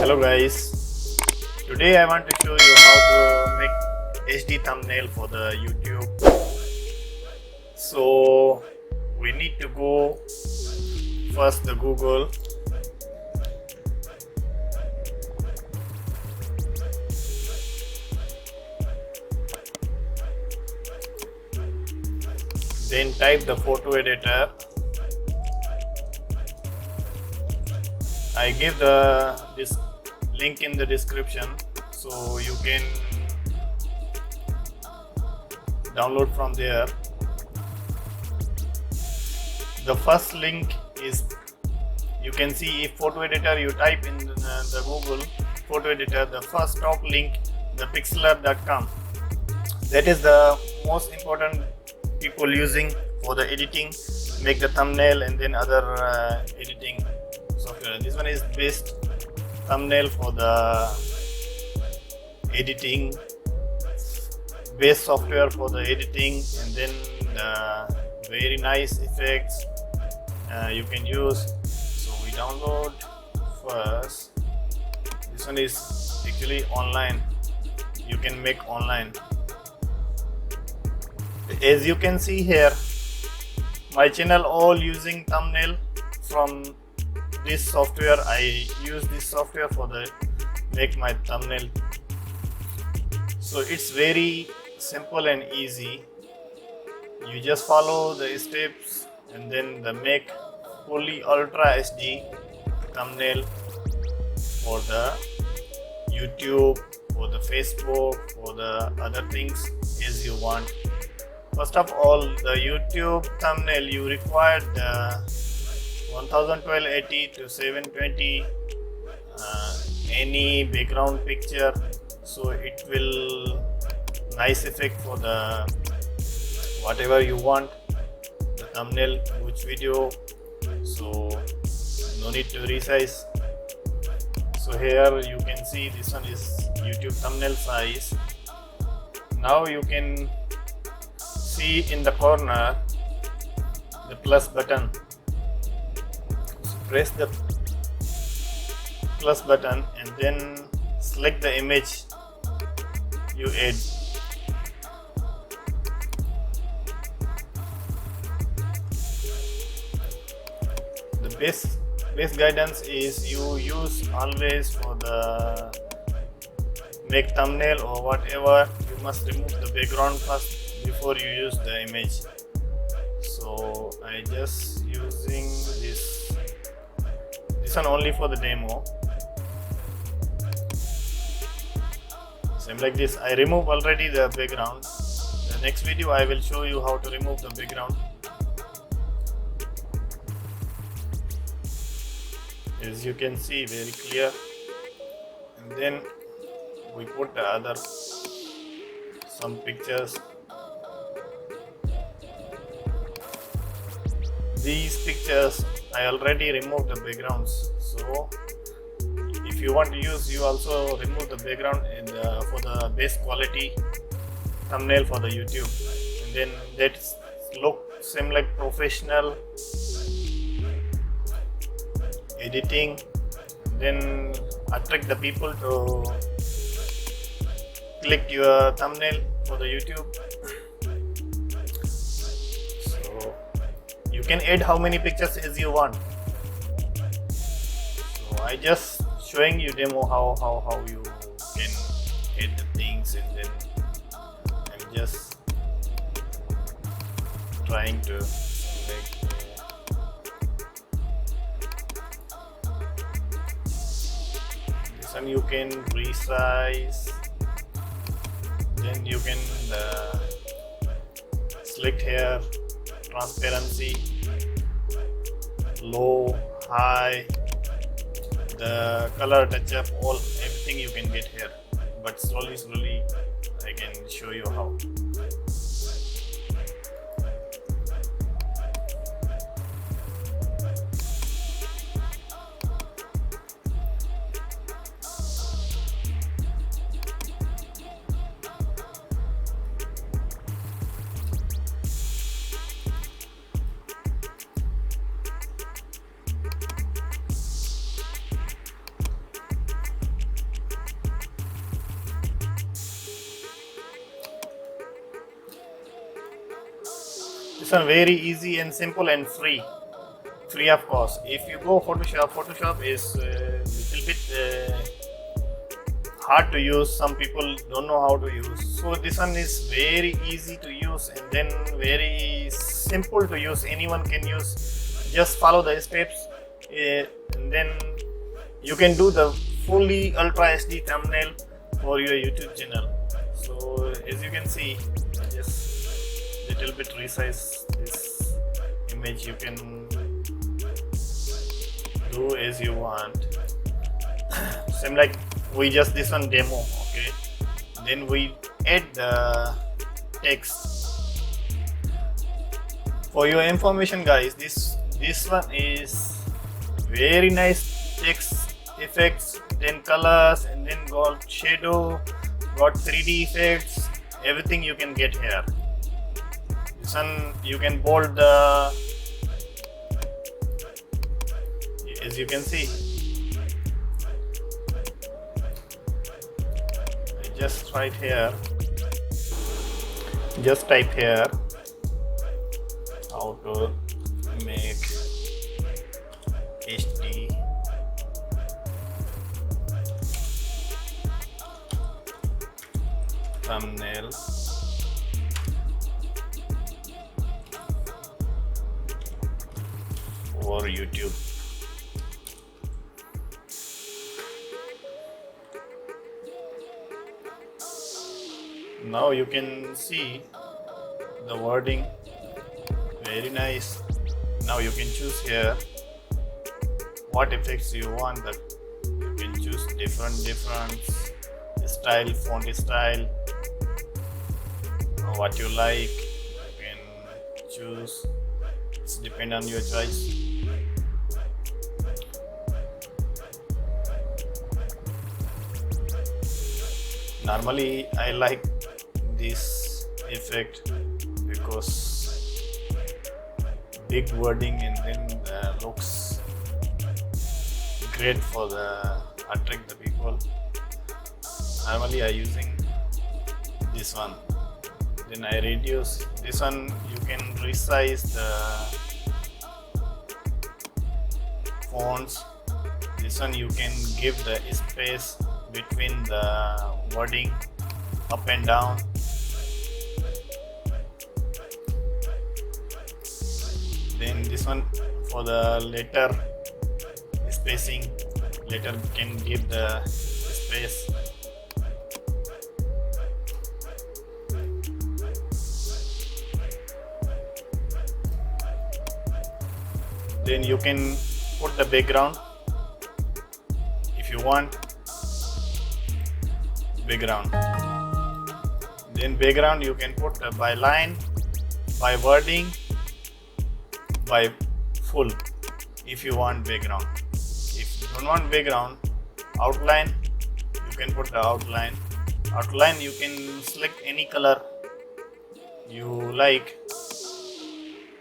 Hello guys, today I want to show you how to make HD thumbnail for the YouTube. So we need to go first the Google, then type the photo editor. I give this link in the description so you can download from there. The first link is, you can see if photo editor, you type in the Google photo editor, the first top link, the Pixlr.com. That is the most important people using for the editing, make the thumbnail and then other editing software. This one is best thumbnail for the editing, best software for the editing, and then very nice effects you can use. So we download first. This one is actually online, you can make online. As you can see here, my channel all using thumbnail from this software. I use this software for the make my thumbnail. So it's very simple and easy. You just follow the steps and then the make fully ultra HD thumbnail for the YouTube, for the Facebook, for the other things as you want. First of all, the YouTube thumbnail, you require the 1080 to 720 any background picture, so it will nice effect for the whatever you want, the thumbnail, which video, so no need to resize. So here you can see this one is YouTube thumbnail size. Now you can see in the corner the plus button. So press the plus button and then select the image you add. The best guidance is you use always for the make thumbnail or whatever, you must remove the background first before you use the image. So I just using this one only for the demo. Same like this, I remove already the background. The next video I will show you how to remove the background. As you can see, very clear. And then we put the other some pictures. These pictures I already removed the backgrounds, so if you want to use, you also remove the background in for the best quality thumbnail for the YouTube, and then that look same like professional editing, then attract the people to click your thumbnail for the YouTube. So you can add how many pictures as you want. So I just showing you demo how you can add the things, and then I'm just trying to make this one. You can resize, then you can select here transparency, low, high, the color touch up, all everything you can get here, but slowly I can show you how. This one very easy and simple and free of cost. If you go Photoshop is little bit hard to use. Some people don't know how to use. So this one is very easy to use and then very simple to use. Anyone can use. Just follow the steps, and then you can do the fully Ultra HD thumbnail for your YouTube channel. So as you can see, I just little bit resize this image. You can do as you want. Same like we just this one demo, okay. Then we add the text. For your information, guys, this one is very nice text effects, then colors, and then got shadow, got 3D effects, everything you can get here. This one you can bold the, as you can see. I just write here, just type here how to make HD thumbnail for YouTube. Now you can see the wording, very nice. Now you can choose here what effects you want. That you can choose different style, font style, what you like. You can choose. It's depend on your choice. Normally I like this effect because big wording and then looks great for the attract the people. Normally I using this one. Then I reduce this one. You can resize the fonts. This one you can give the space between the wording up and down. Then this one for the letter spacing, letter can give the space. Then you can put the background if you want. Background. Then background you can put by line, by wording, by full if you want background. If you don't want background, outline, you can put the outline. Outline you can select any color you like.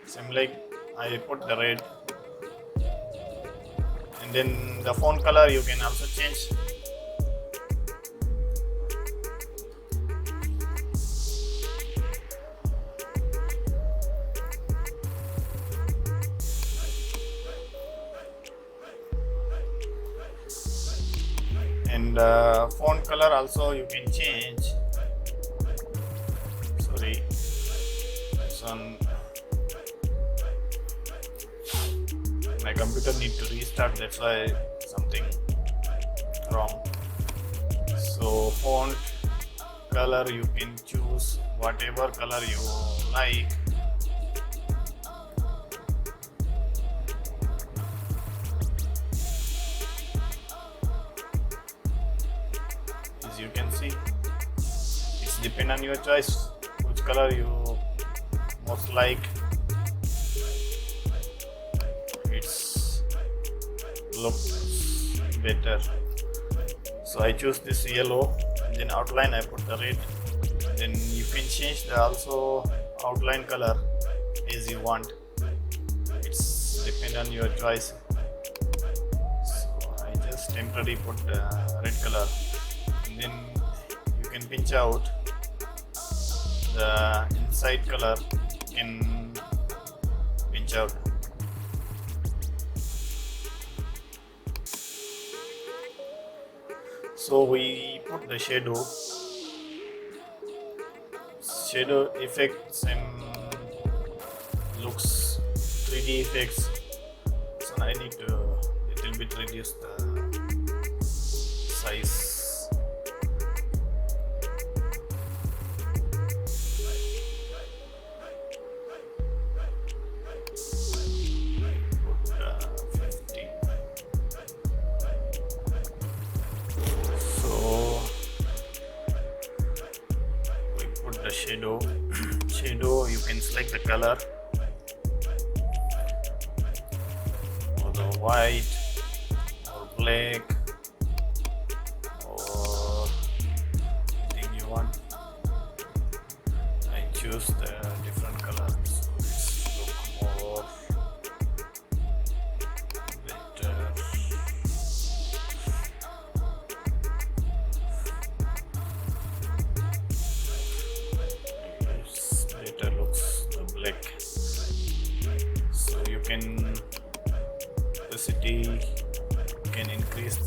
Same like I put the red. And then the font color you can also change. And font color also you can change. Sorry, this one my computer need to restart, that's why something wrong. So font color you can choose whatever color you like. As you can see, it's depend on your choice which color you most like. It's looks better, so I choose this yellow. Then outline I put the red. Then you can change the also outline color as you want. It's depend on your choice. So I just temporarily put the red color. And then you can pinch out the inside color. You can watch out. So we put the shadow effects and looks 3D effects. So I need to little bit reduce the size. Shadow, you can select the color or the white or black or anything you want. I choose the different colors so this look more better. So you can opacity can increase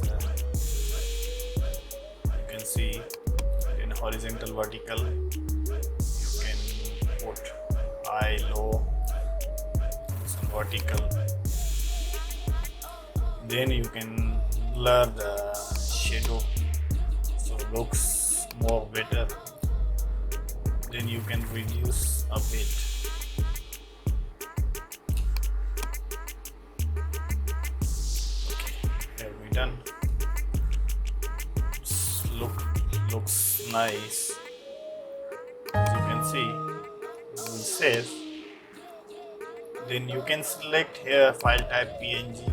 you can see in horizontal vertical you can put high low some vertical, then you can blur the shadow so looks more better, then you can reduce a bit. Done. Looks nice. As you can see, it says. Then you can select here file type PNG,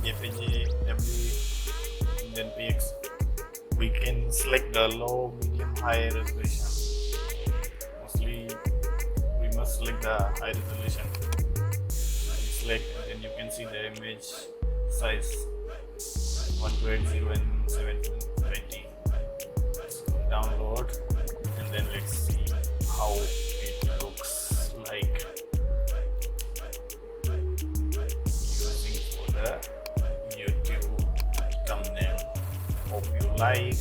JPG, WE, then PX. We can select the low, medium, high resolution. Mostly, we must select the high resolution. Select, and then you can see the image size. 120 and 720. So download and then let's see how it looks like using for the YouTube thumbnail. Hope you like.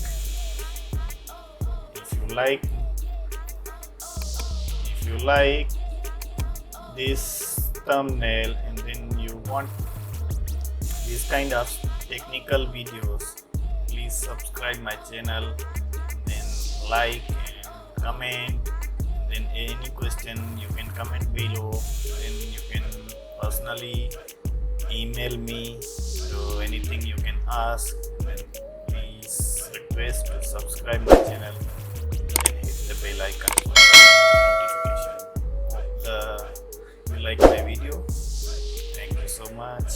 If you like this thumbnail and then you want this kind of technical videos, please subscribe my channel, then like and comment, then any question you can comment below, then you can personally email me to anything you can ask, then please request to subscribe my channel and hit the bell icon for the notification. Hope you like my video. Thank you so much.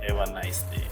Have a nice day.